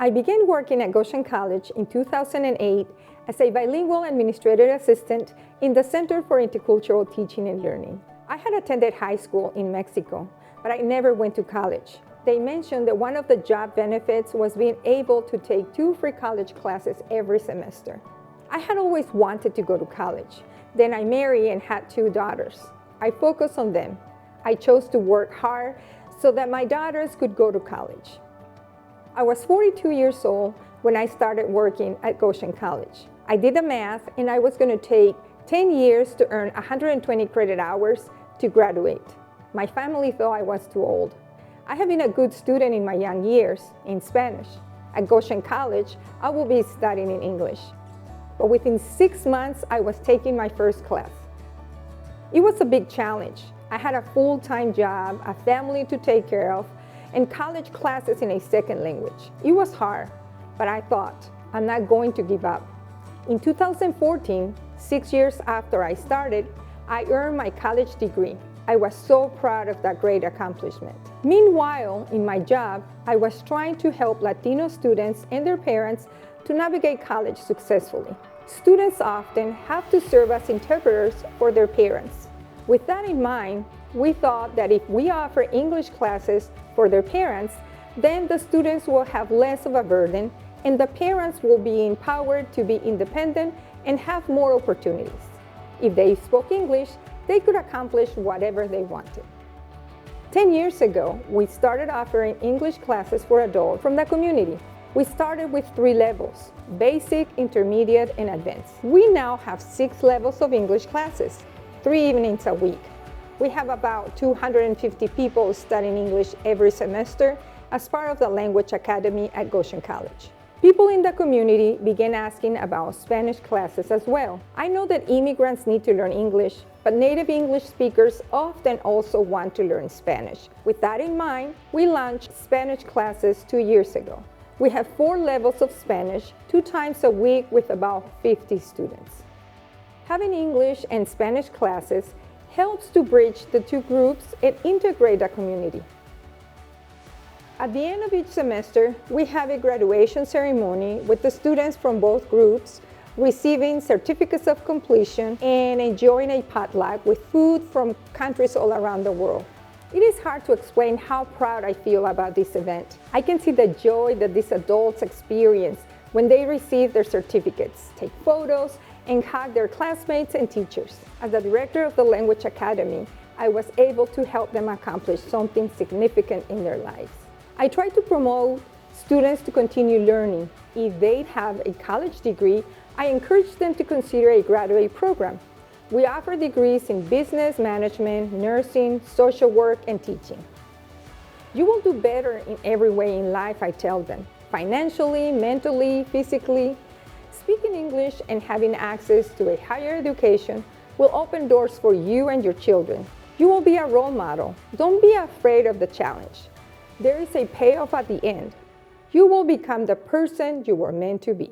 I began working at Goshen College in 2008 as a bilingual administrative assistant in the Center for Intercultural Teaching and Learning. I had attended high school in Mexico, but I never went to college. They mentioned that one of the job benefits was being able to take 2 free college classes every semester. I had always wanted to go to college. Then I married and had 2 daughters. I focused on them. I chose to work hard so that my daughters could go to college. I was 42 years old when I started working at Goshen College. I did the math and I was going to take 10 years to earn 120 credit hours to graduate. My family thought I was too old. I have been a good student in my young years in Spanish. At Goshen College, I will be studying in English. But within 6 months, I was taking my first class. It was a big challenge. I had a full-time job, a family to take care of, and college classes in a second language. It was hard, but I thought, I'm not going to give up. In 2014, 6 years after I started, I earned my college degree. I was so proud of that great accomplishment. Meanwhile, in my job, I was trying to help Latino students and their parents to navigate college successfully. Students often have to serve as interpreters for their parents. With that in mind, we thought that if we offer English classes for their parents, then the students will have less of a burden and the parents will be empowered to be independent and have more opportunities. If they spoke English, they could accomplish whatever they wanted. 10 years ago, we started offering English classes for adults from the community. We started with 3 levels: basic, intermediate, and advanced. We now have 6 levels of English classes, 3 evenings a week. We have about 250 people studying English every semester as part of the Language Academy at Goshen College. People in the community began asking about Spanish classes as well. I know that immigrants need to learn English, but native English speakers often also want to learn Spanish. With that in mind, we launched Spanish classes 2 years ago. We have 4 levels of Spanish, 2 times a week with about 50 students. Having English and Spanish classes helps to bridge the 2 groups and integrate the community. At the end of each semester, we have a graduation ceremony with the students from both groups receiving certificates of completion and enjoying a potluck with food from countries all around the world. It is hard to explain how proud I feel about this event. I can see the joy that these adults experience when they receive their certificates, take photos, and hug their classmates and teachers. As the director of the Language Academy, I was able to help them accomplish something significant in their lives. I try to promote students to continue learning. If they have a college degree, I encourage them to consider a graduate program. We offer degrees in business management, nursing, social work, and teaching. You will do better in every way in life, I tell them, financially, mentally, physically. Speaking English and having access to a higher education will open doors for you and your children. You will be a role model. Don't be afraid of the challenge. There is a payoff at the end. You will become the person you were meant to be.